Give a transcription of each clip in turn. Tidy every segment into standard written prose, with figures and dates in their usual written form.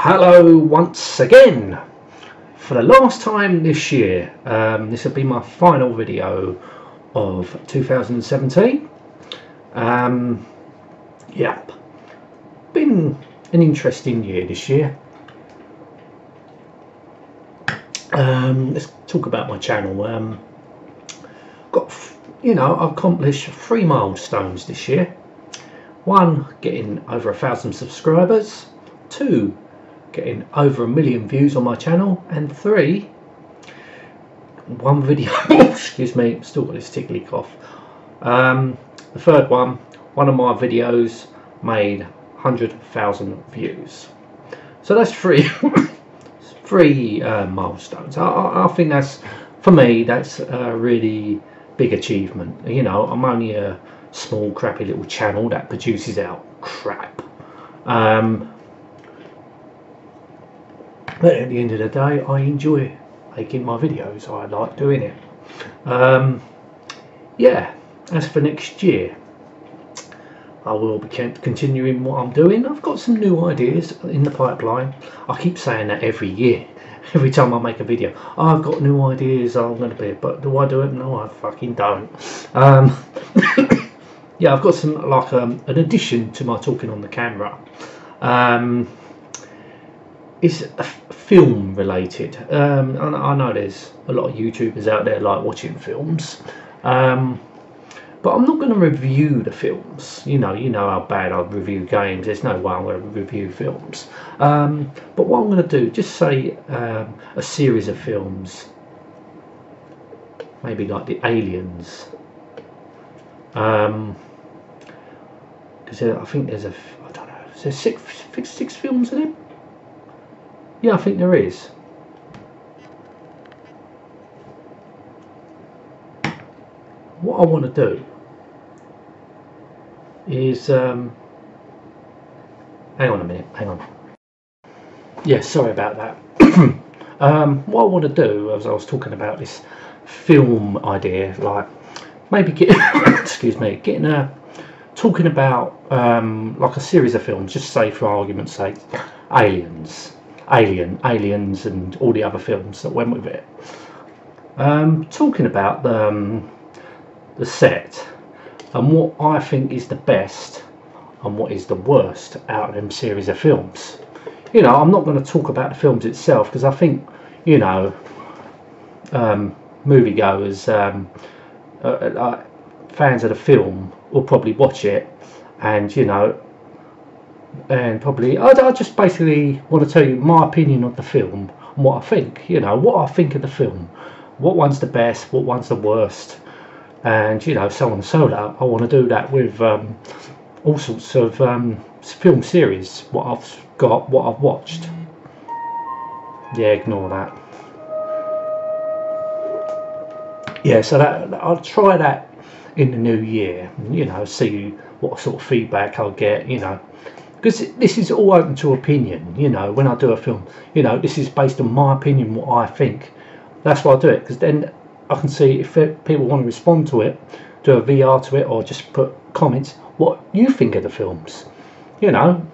Hello once again. For the last time this year, this will be my final video of 2017. Yeah, been an interesting year this year. Let's talk about my channel. I've accomplished 3 milestones this year. 1, getting over 1,000 subscribers. 2, getting over 1 million views on my channel, and 3, one video excuse me, still got this tickly cough. The third one of my videos made 100,000 views. So that's 3 milestones. I think that's, for me, that's a really big achievement. You know, I'm only a small crappy little channel that produces out crap. But at the end of the day, I enjoy making my videos. I like doing it. Yeah, as for next year, I will be continuing what I'm doing. I've got some new ideas in the pipeline. I keep saying that every year. Every time I make a video, I've got new ideas I'm going to be, but do I do it? No, I fucking don't. Yeah, I've got some, like, an addition to my talking on the camera. It's film related. I know there's a lot of YouTubers out there like watching films, but I'm not going to review the films. You know how bad I review games. There's no way I'm going to review films. But what I'm going to do, just say a series of films, maybe like the Aliens. Because I think there's I don't know, is there six films in it? Yeah, I think there is. What I want to do is hang on a minute, hang on. Yeah, sorry about that. What I want to do, as I was talking about this film idea, like maybe get excuse me, talking about like a series of films, just say for argument's sake, Aliens, and all the other films that went with it. Talking about the set and what I think is the best and what is the worst out of them series of films. You know, I'm not going to talk about the films itself, because I think, you know, moviegoers, fans of the film will probably watch it, and you know, and probably I just basically want to tell you my opinion of the film and what I think. You know, what I think of the film, what one's the best, what one's the worst, and you know, so on and so on. I want to do that with all sorts of film series, what I've got, what I've watched. Yeah, ignore that. Yeah, so that I'll try that in the new year. You know, see what sort of feedback I'll get. You know, because this is all open to opinion. You know, when I do a film, you know, this is based on my opinion, what I think. That's why I do it, because then I can see if people want to respond to it, do a VR to it, or just put comments what you think of the films. You know,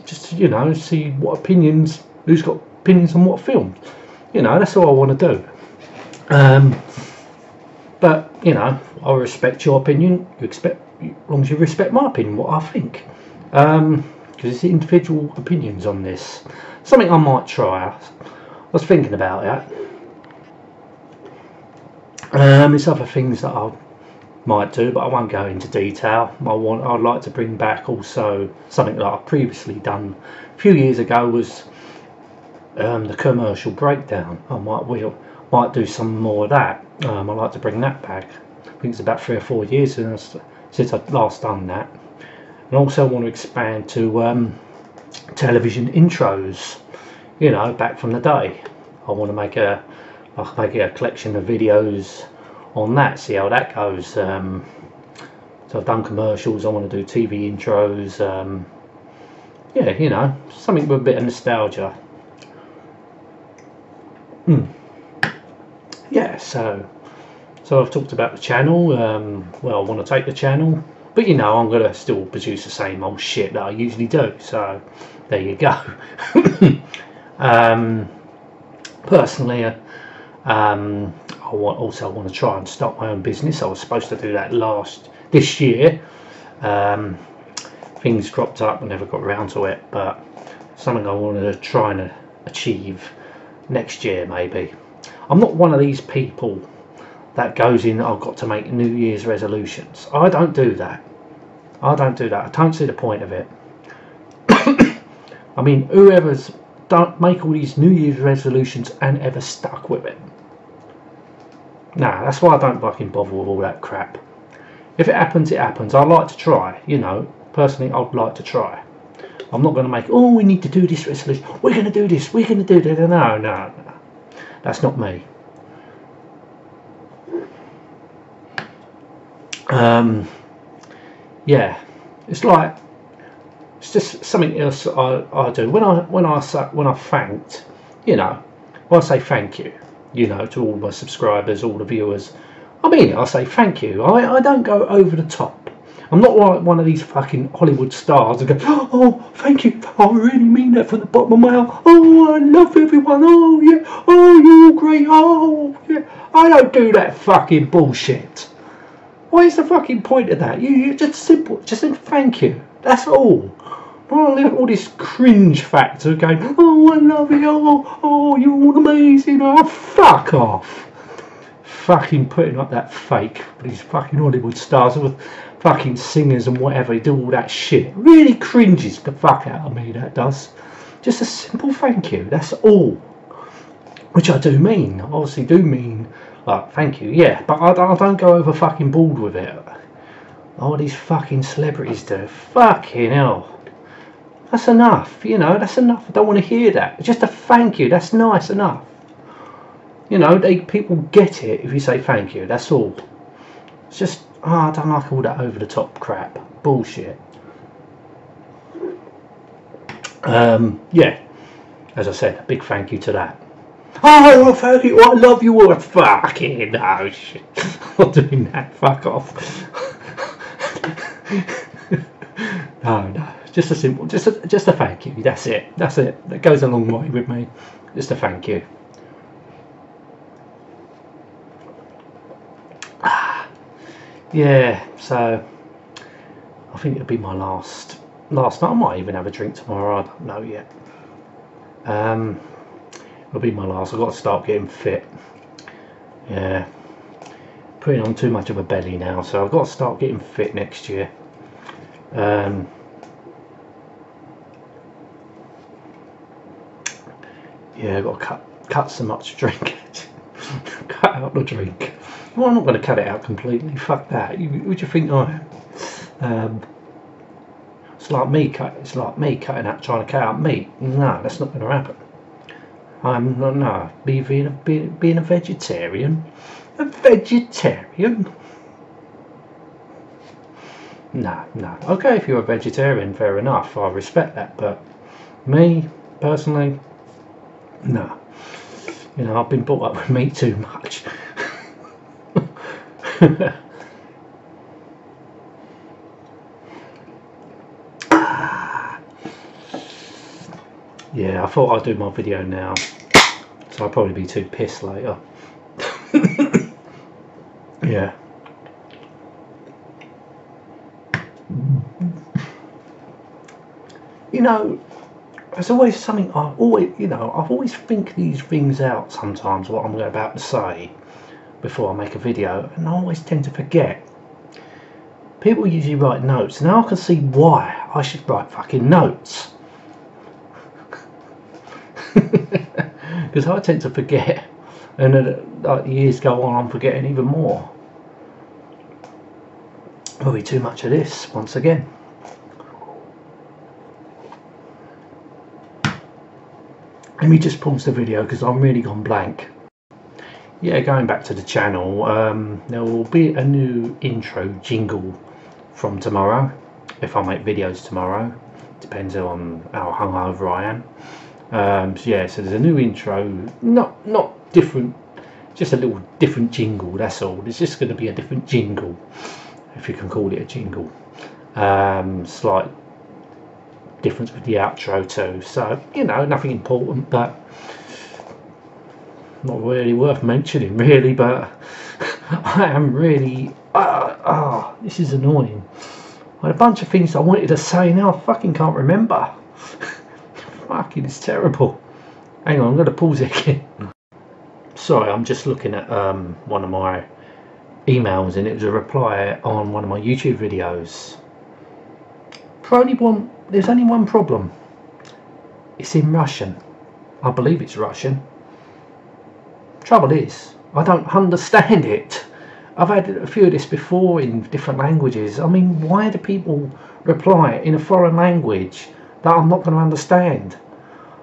just, you know, see what opinions, who's got opinions on what film. You know, that's all I want to do. But you know, I respect your opinion. As long as you respect my opinion, what I think. Because it's individual opinions on this. Something I might try. I was thinking about that. There's other things that I might do, but I won't go into detail. I'd like to bring back also something that I've previously done a few years ago, was the commercial breakdown. I might do some more of that. I'd like to bring that back. I think it's about 3 or 4 years since I've last done that. And also want to expand to television intros, you know, back from the day. I want to make a collection of videos on that, see how that goes. So I've done commercials, I want to do TV intros. Yeah, you know, something with a bit of nostalgia. Yeah, so I've talked about the channel. Well, I want to take the channel, but you know, I'm gonna still produce the same old shit that I usually do. So there you go. Personally, I also want to try and start my own business. I was supposed to do that this year. Things cropped up and never got around to it, but something I wanted to try and achieve next year maybe. I'm not one of these people that goes in, I've got to make New Year's resolutions. I don't do that. I don't see the point of it. I mean, whoever's don't make all these New Year's resolutions and ever stuck with it. Nah, that's why I don't fucking bother with all that crap. If it happens, it happens. I like to try, you know. Personally, I'd like to try. I'm not going to make, oh, we need to do this resolution. We're going to do this. We're going to do that. No. That's not me. Yeah, it's just something else I do when I thanked, you know, when I say thank you, you know, to all my subscribers, all the viewers. I mean it. I say thank you. I don't go over the top. I'm not like one of these fucking Hollywood stars and go, oh, thank you. I really mean that from the bottom of my heart. Oh, I love everyone. Oh, yeah. Oh, you're all great. Oh, yeah. I don't do that fucking bullshit. What is the fucking point of that? You just simple, just say thank you. That's all. All this cringe factor going, oh, I love you. Oh, you're all amazing. Oh, fuck off. Fucking putting up that fake, these fucking Hollywood stars with fucking singers and whatever, do all that shit. Really cringes the fuck out of me, that does. Just a simple thank you, that's all. Which I do mean, obviously do mean, like, thank you, yeah, but I don't go over fucking board with it. All these fucking celebrities do. Fucking hell. That's enough, you know, that's enough. I don't want to hear that. Just a thank you, that's nice enough. You know, people get it if you say thank you, that's all. It's just, I don't like all that over the top crap. Bullshit. Yeah, as I said, a big thank you to that. Oh, thank you, I love you all. Fucking no, shit. I'm not doing that, fuck off. No, just a simple, just a thank you, that's it. That goes a long way with me. Just a thank you. Yeah, so I think it'll be my last night. I might even have a drink tomorrow, I don't know yet. It'll be my last. I've got to start getting fit. Yeah, putting on too much of a belly now, so I've got to start getting fit next year. Yeah, I've got to cut so much drink. Cut out the drink. Well, I'm not going to cut it out completely. Fuck that. Would you think I am? It's like me cutting out, trying to cut out meat. No, that's not going to happen. I'm not. No, being a vegetarian. A vegetarian. No. Okay, if you're a vegetarian, fair enough. I respect that. But me personally, no. You know, I've been brought up with meat too much. Yeah, I thought I'd do my video now, so I'll probably be too pissed later. Yeah. You know, there's always something I've always think these things out sometimes, what I'm about to say before I make a video, and I always tend to forget. People usually write notes. Now I can see why I should write fucking notes. Because I tend to forget, and like years go on, I'm forgetting even more. There'll be too much of this once again. Let me just pause the video because I'm really gone blank. Yeah, going back to the channel, there will be a new intro jingle from tomorrow, if I make videos tomorrow. Depends on how hungover I am. So yeah, so there's a new intro, not different, just a little different jingle, that's all. There's just going to be a different jingle, if you can call it a jingle. Slight difference with the outro too. So, you know, nothing important, but not really worth mentioning really. But I am really this is annoying. I had a bunch of things I wanted to say, now I fucking can't remember. Fucking, it's terrible. Hang on, I'm going to pause it again. Sorry, I'm just looking at one of my emails, and it was a reply on one of my YouTube videos. There's only one problem. It's in Russian. I believe it's Russian. Trouble is, I don't understand it. I've had a few of this before in different languages. I mean, why do people reply in a foreign language that I'm not going to understand?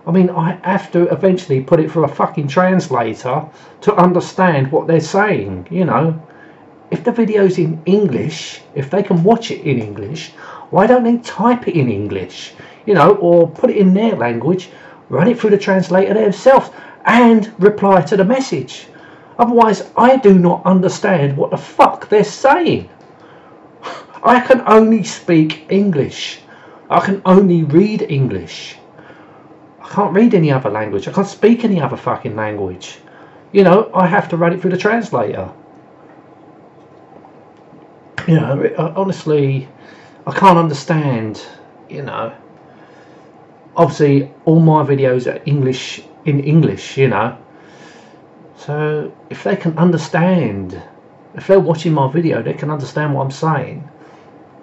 I mean, I have to eventually put it through a fucking translator to understand what they're saying, you know. If the video's in English, if they can watch it in English, why don't they type it in English, you know, or put it in their language, run it through the translator themselves and reply to the message? Otherwise, I do not understand what the fuck they're saying. I can only speak English. I can only read English. I can't read any other language. I can't speak any other fucking language. You know, I have to run it through the translator. You know, honestly, I can't understand, you know. Obviously, all my videos are in English, you know. So, if they can understand, if they're watching my video, they can understand what I'm saying.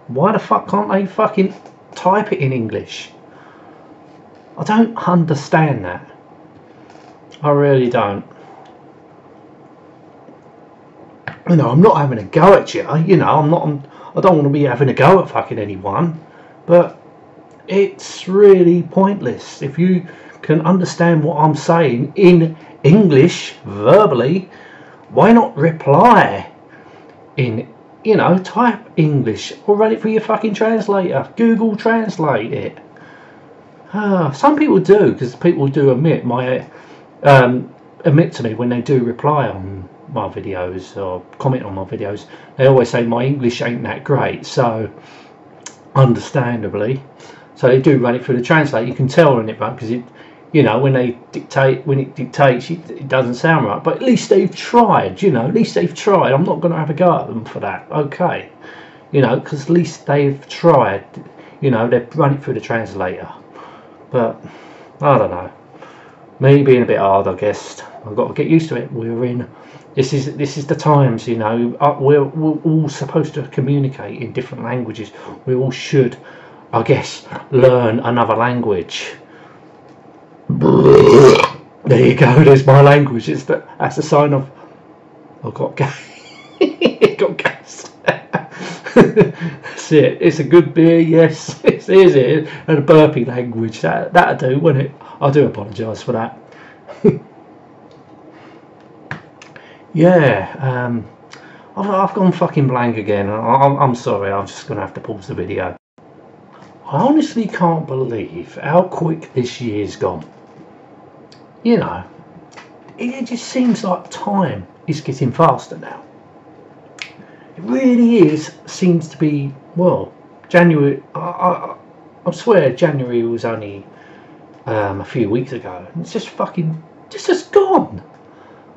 Why the fuck can't they fucking type it in English? I don't understand that. I really don't. You know, I'm not having a go at you. You know, I don't want to be having a go at fucking anyone. But it's really pointless. If you can understand what I'm saying in English verbally, why not reply in, you know, type English or run it through your fucking translator. Google Translate it. Some people do, because people do admit to me when they do reply on my videos or comment on my videos. They always say my English ain't that great, so understandably, so they do run it through the translator. You can tell when it runs, because it, you know, when it dictates, it doesn't sound right. But at least they've tried, you know. At least they've tried. I'm not going to have a go at them for that. Okay, you know, because at least they've tried. You know, they've run it through the translator. But I don't know. Me being a bit hard, I guess. I've got to get used to it. We're in. This is the times, you know. We're all supposed to communicate in different languages. We all should, I guess, learn another language. There you go. There's my language. That's a sign of I've got gas. Got gas. That's it. It's a good beer. Yes, it is it. And a burpee language. That'll do, won't it? I do apologise for that. Yeah. I've gone fucking blank again. I'm sorry. I'm just gonna have to pause the video. I honestly can't believe how quick this year's gone. You know, it just seems like time is getting faster now. It really is. Seems to be, well, January. I swear January was only a few weeks ago. It's just fucking, just gone.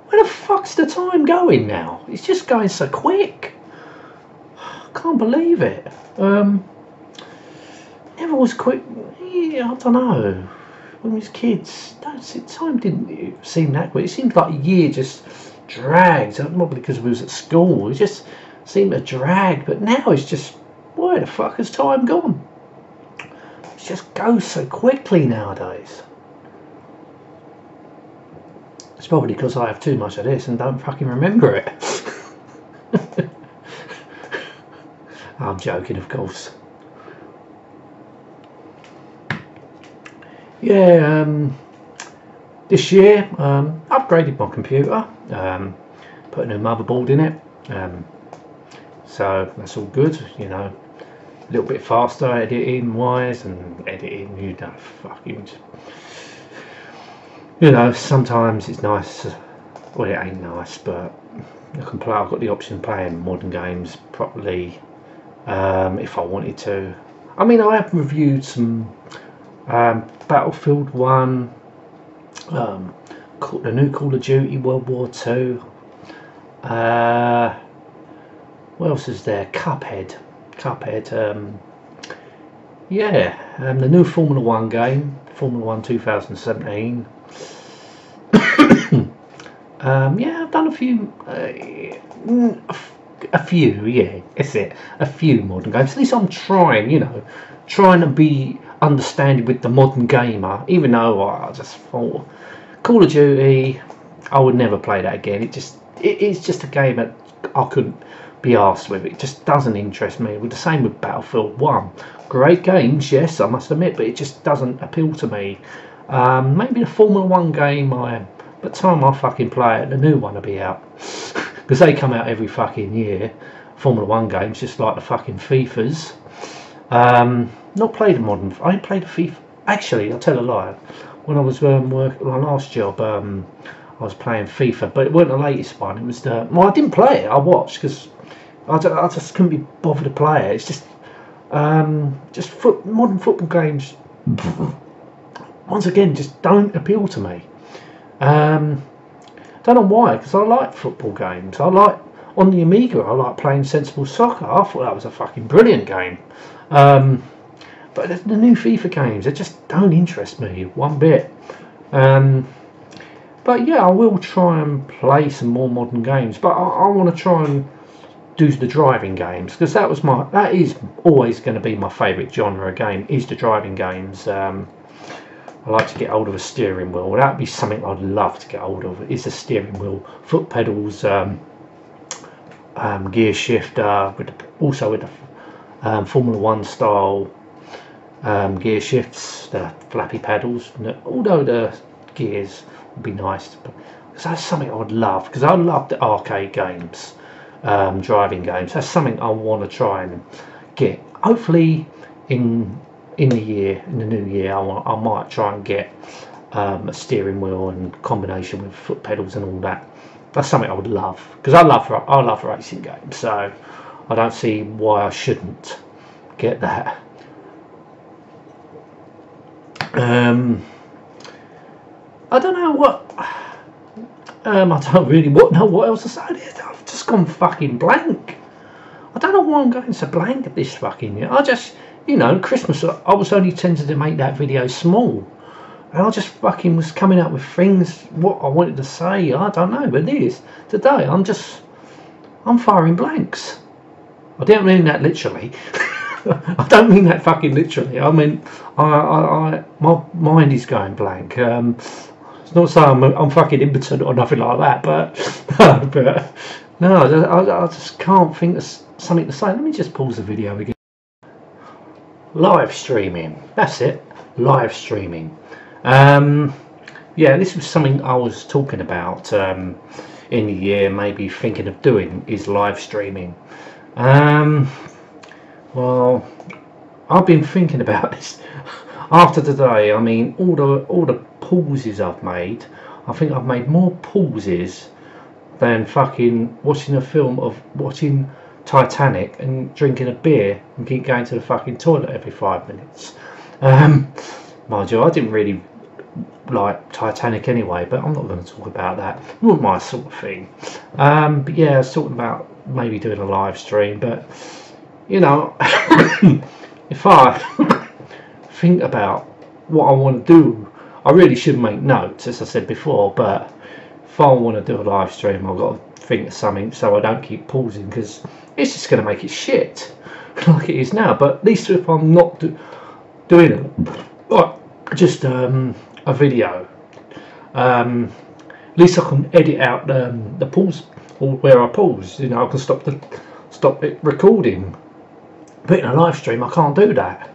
Where the fuck's the time going now? It's just going so quick. I can't believe it. Never was quick. Yeah, I don't know. When we was kids, time didn't seem that quick. It seemed like a year just dragged. Probably because we was at school. It just seemed to drag. But now it's just, where the fuck has time gone? It just goes so quickly nowadays. It's probably because I have too much of this and don't fucking remember it. I'm joking, of course. Yeah, this year upgraded my computer, put a new motherboard in it, so that's all good, you know, a little bit faster editing wise and editing, you know, fucking, you know, sometimes it's nice, well, it ain't nice, but I can play, I've got the option of playing modern games properly if I wanted to. I mean, I have reviewed some Battlefield 1, the new Call of Duty World War 2. What else is there? Cuphead. The new Formula 1 game, Formula 1 2017. I've done a few, a few modern games. At least I'm trying, trying to be understanding with the modern gamer, even though I just thought Call of Duty, I would never play that again. It's just a game that I couldn't be arsed with. It just doesn't interest me. With the same with Battlefield 1. Great games, yes, I must admit, but it just doesn't appeal to me. Maybe the Formula 1 game, by the time I fucking play it, the new one will be out. Because they come out every fucking year. Formula 1 games, just like the fucking FIFAs. Not played a modern. I ain't played a FIFA. Actually, I'll tell a lie. When I was working my last job, I was playing FIFA, but it wasn't the latest one. It was the. Well, I didn't play it. I watched because I just couldn't be bothered to play it. It's just modern football games. Once again, just don't appeal to me. Don't know why, because I like football games. I like on the Amiga. I like playing sensible soccer. I thought that was a fucking brilliant game. But the new FIFA games, they just don't interest me one bit. But yeah, I will try and play some more modern games. But I want to try and do the driving games, because that is always going to be my favourite genre of game, is the driving games. I like to get hold of a steering wheel. That would be something I'd love to get hold of. Is a steering wheel, foot pedals, gear shifter, also with the Formula 1 style gear shifts, the flappy pedals. Although the gears would be nice, because that's something I would love. Because I love the arcade games, driving games. That's something I want to try and get. Hopefully, in the new year, I might try and get a steering wheel and combination with foot pedals and all that. That's something I would love, because I love racing games. So I don't see why I shouldn't get that. I don't know what. I don't really know what else to say. I've just gone fucking blank. I don't know why I'm going so blank at this fucking year. I just, Christmas, I was only tempted to make that video small. And I just fucking was coming up with things, what I wanted to say. I don't know, but today, I'm firing blanks. I don't mean that literally. I don't mean that fucking literally. I mean, my mind is going blank. It's not saying I'm fucking impotent or nothing like that, but I just can't think of something to say. Let me just pause the video again. Live streaming. That's it. Live streaming. This was something I was talking about in the year, maybe thinking of doing, is live streaming. Well, I've been thinking about this after today. I mean, all the pauses I've made, I think I've made more pauses than fucking watching a film of watching Titanic and drinking a beer and keep going to the fucking toilet every 5 minutes. Mind you, I didn't really like Titanic anyway, but I'm not going to talk about that. Not my sort of thing. But yeah, I was talking about maybe doing a live stream, but if I think about what I want to do, I really should make notes, as I said before, but if I want to do a live stream, I've got to think of something so I don't keep pausing, because it's just going to make it shit like it is now. But at least if I'm not doing it, just a video, at least I can edit out the pause, or where I pause. I can stop it recording. But in a live stream, I can't do that.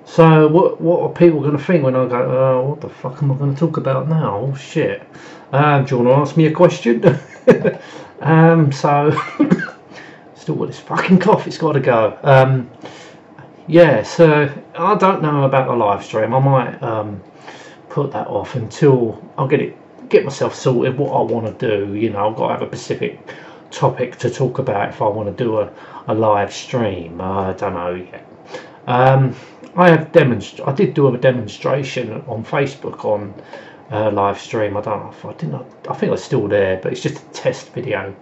So what are people going to think when I go, oh, what the fuck am I going to talk about now? Oh shit. Do you want to ask me a question? So still got this fucking cough, it's got to go. So I don't know about the live stream. I might put that off until I get myself sorted what I want to do. I've got to have a specific topic to talk about if I want to do a live stream. I don't know yet. I did do a demonstration on Facebook on live stream. I don't know if I didn't. I think it's still there, but it's just a test video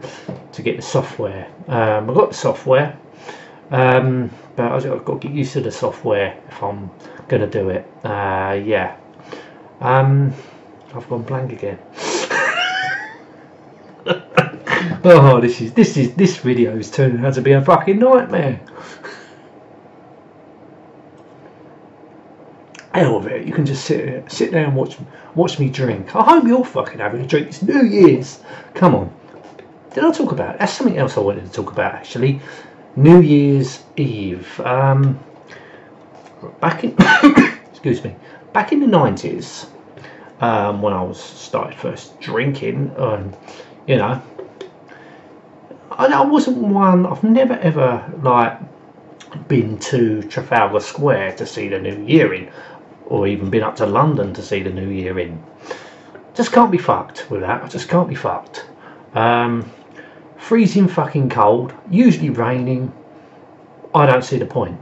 to get the software. I got the software, but I've got to get used to the software if I'm going to do it. Yeah. I've gone blank again. Oh, this video is turning out to be a fucking nightmare. Hell of it, you can just sit there and watch me drink. I hope you're fucking having a drink. It's New Year's. Come on. Did I talk about it? That's something else I wanted to talk about actually. New Year's Eve. Back in excuse me. Back in the 90s, when I started first drinking, you know, I wasn't one. I've never ever like been to Trafalgar Square to see the New Year in, or even been up to London to see the New Year in. Just can't be fucked with that. I just can't be fucked. Freezing fucking cold, usually raining. I don't see the point.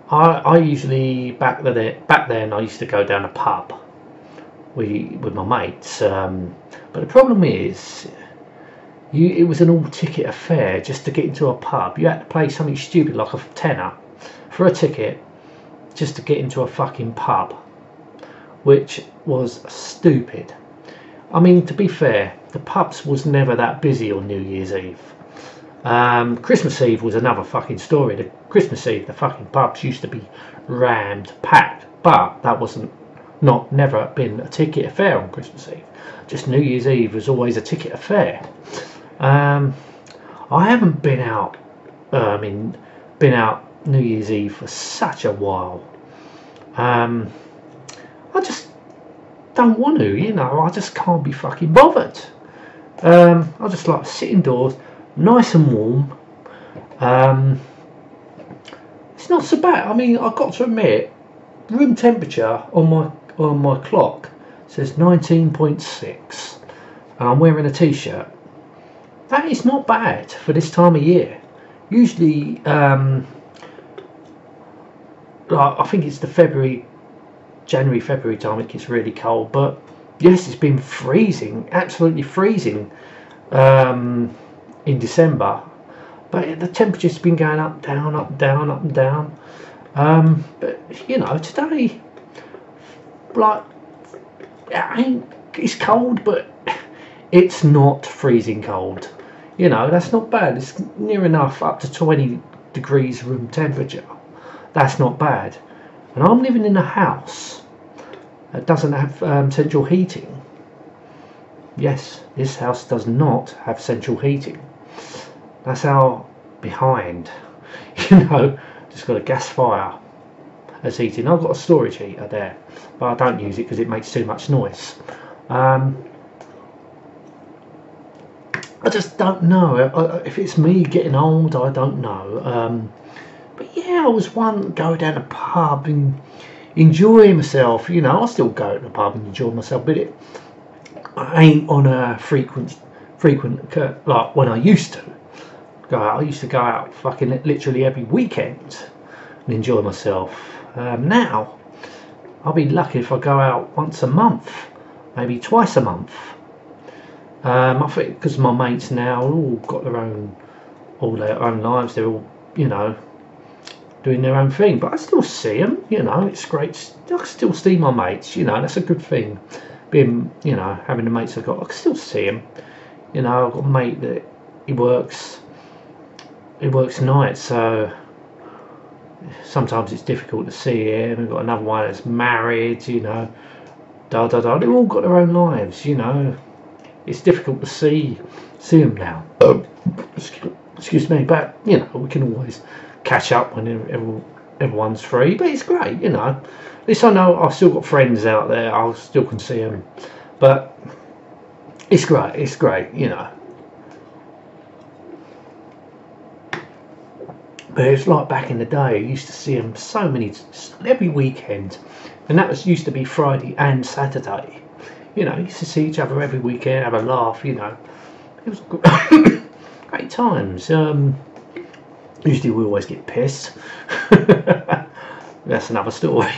I usually back then I used to go down a pub with my mates, but the problem is it was an all ticket affair just to get into a pub. You had to pay something stupid like a tenner for a ticket just to get into a fucking pub, which was stupid. I mean, to be fair, the pubs was never that busy on New Year's Eve. Christmas Eve was another fucking story. The Christmas Eve, the fucking pubs used to be rammed, packed, but that never been a ticket affair on Christmas Eve. Just New Year's Eve was always a ticket affair. I haven't been out New Year's Eve for such a while. I just don't want to, you know. I just can't be fucking bothered. I just like to sit indoors, nice and warm. It's not so bad. I mean, I've got to admit, room temperature on my clock says 19.6, and I'm wearing a t-shirt. That is not bad for this time of year. Usually, I think it's the January, February time it gets really cold. But yes, it's been freezing, absolutely freezing, in December. But the temperature's been going up, down, up, down, up and down. But you know, today, like, it's cold, but it's not freezing cold. You know, that's not bad. It's near enough up to 20 degrees room temperature. That's not bad. And I'm living in a house that doesn't have central heating. Yes, this house does not have central heating. That's how behind. You know, just got a gas fire as heating. I've got a storage heater there, but I don't use it because it makes too much noise. I just don't know if it's me getting old. I don't know. But yeah, I was one go down a pub and enjoy myself. You know, I still go to the pub and enjoy myself, but I ain't on a frequent like when I used to go out. I used to go out fucking literally every weekend and enjoy myself. Now I'll be lucky if I go out once a month, maybe twice a month. I think because my mates now all got their own lives. They're all, you know, doing their own thing. But I still see them. You know, it's great. I still see my mates. You know, that's a good thing. Being, you know, having the mates I've got, I can still see them. You know, I've got a mate that he works nights, so sometimes it's difficult to see him. We've got another one that's married. You know, They've all got their own lives. You know. It's difficult to see them now. Excuse me, but you know, we can always catch up when everyone's free. But it's great, you know. At least I know I've still got friends out there. I still can see them. But it's great. It's great, you know. But it's like back in the day. I used to see them every weekend, and that used to be Friday and Saturday. You know, used to see each other every weekend, have a laugh, you know. It was great times. Usually we always get pissed. That's another story.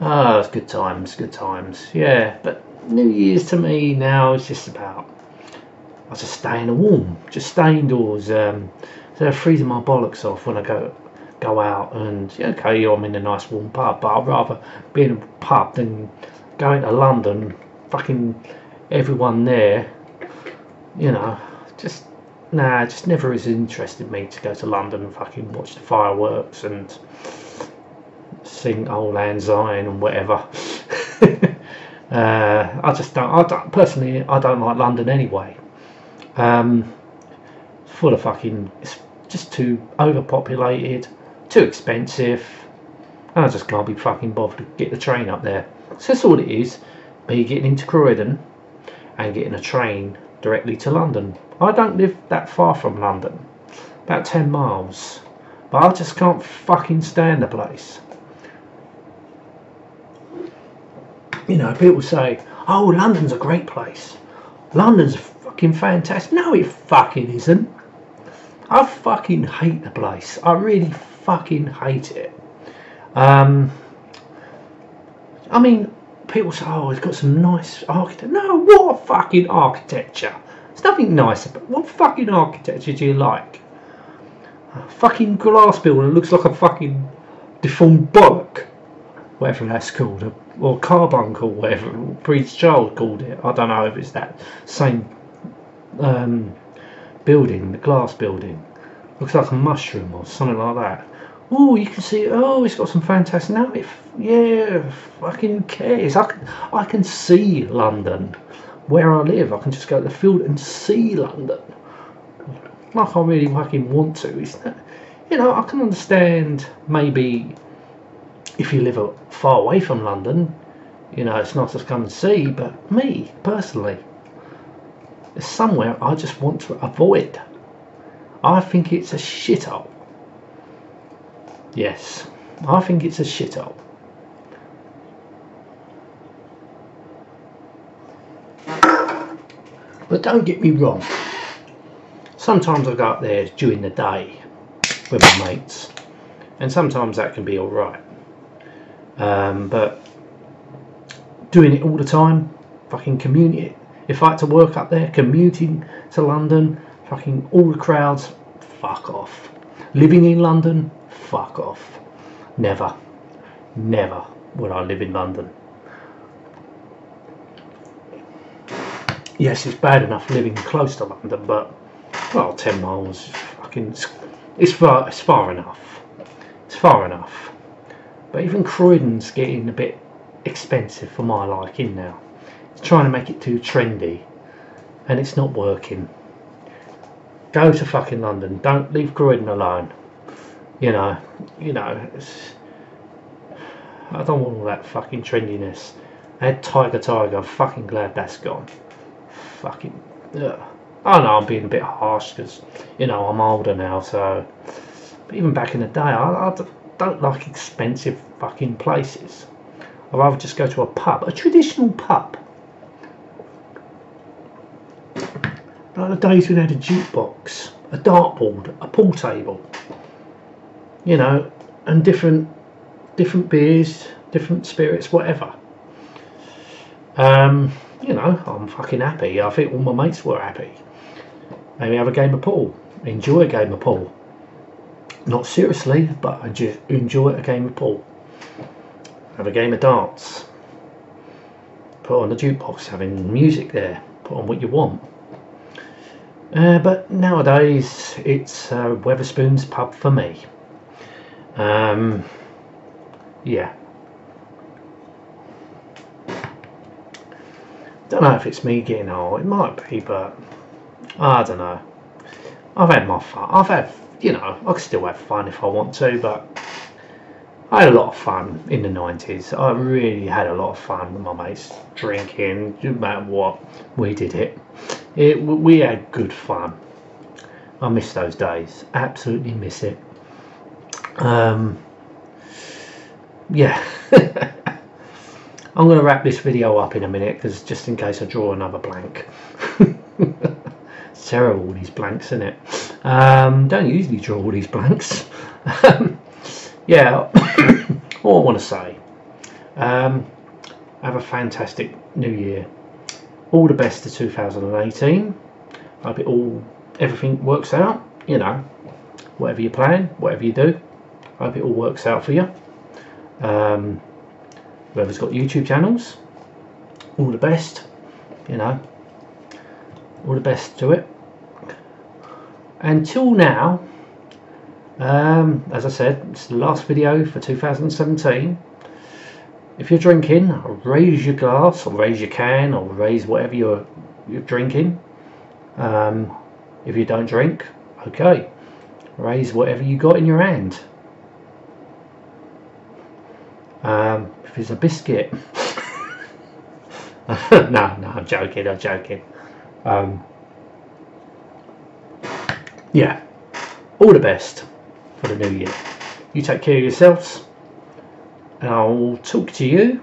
Ah, it's good times, good times. Yeah, but New Year's to me now is just about I just stay in the warm, just stay indoors. So freezing my bollocks off when I go out, and yeah, okay, I'm in a nice warm pub, but I'd rather be in a pub than going to London. Fucking everyone there, you know, just nah, just never has interested me to go to London and fucking watch the fireworks and sing Old Lang Syne and whatever. I just don't. I don't personally. I don't like London anyway. Full of fucking. It's just too overpopulated, too expensive, and I just can't be fucking bothered to get the train up there. So that's all it is. Me getting into Croydon and getting a train directly to London. I don't live that far from London, about 10 miles, but I just can't fucking stand the place. You know, people say, oh, London's a great place. London's fucking fantastic. No, it fucking isn't. I fucking hate the place. I really fucking hate it. I mean, people say, oh, it's got some nice architecture. No, what fucking architecture? There's nothing nice about it. What fucking architecture do you like? A fucking glass building that looks like a fucking deformed bollock. Whatever that's called. Or carbuncle, whatever Prince Charles called it. I don't know if it's that same building, the glass building. Looks like a mushroom or something like that. Oh, you can see. Oh, it's got some fantastic. No, yeah, fucking cares. I can see London where I live. I can just go to the field and see London. Like I really fucking want to. It's not, you know, I can understand maybe if you live far away from London, you know, it's nice to come and see. But me personally, it's somewhere I just want to avoid. I think it's a shithole. Yes, I think it's a shithole. But don't get me wrong. Sometimes I go up there during the day with my mates, and sometimes that can be alright. But doing it all the time, fucking commuting. If I had to work up there, commuting to London, fucking all the crowds, fuck off. Living in London, fuck off. Never would I live in London. Yes, it's bad enough living close to London, but well, 10 miles, fucking, it's far enough. It's far enough. But even Croydon's getting a bit expensive for my liking now. It's trying to make it too trendy, and it's not working. Go to fucking London. Don't leave Croydon alone. You know. I don't want all that fucking trendiness. I had Tiger. I'm fucking glad that's gone. Fucking. Ugh. I know I'm being a bit harsh because, you know, I'm older now. So, but even back in the day, I don't like expensive fucking places. I'd rather just go to a pub, a traditional pub. Like the days when they had a jukebox, a dartboard, a pool table, you know, and different beers, different spirits, whatever. You know, I'm fucking happy. I think all my mates were happy. Maybe have a game of pool, enjoy a game of pool. Not seriously, but I just enjoy a game of pool. Have a game of darts. Put on the jukebox, having music there. Put on what you want. But nowadays, it's Weatherspoon's pub for me. Yeah. Don't know if it's me getting old. It might be, but I don't know. I've had my fun. You know, I can still have fun if I want to, but I had a lot of fun in the 90s. I really had a lot of fun with my mates, drinking, no matter what, we did it. We had good fun. I miss those days, absolutely miss it. Yeah. I'm going to wrap this video up in a minute, because just in case I draw another blank. It's terrible, all these blanks, isn't it? Don't usually draw all these blanks. Yeah, all I want to say, have a fantastic new year. All the best to 2018. Hope everything works out, you know, whatever you plan, whatever you do. Hope it all works out for you. Whoever's got YouTube channels, all the best, you know, all the best to it. Until now, as I said, it's the last video for 2017. If you're drinking, raise your glass or raise your can or raise whatever you're drinking. If you don't drink, okay, raise whatever you got in your hand. If it's a biscuit, no, I'm joking. Yeah, all the best for the new year. You take care of yourselves, and I'll talk to you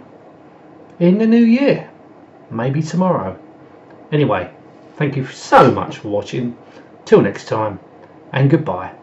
in the new year, maybe tomorrow. Anyway, thank you so much for watching. Till next time, and goodbye.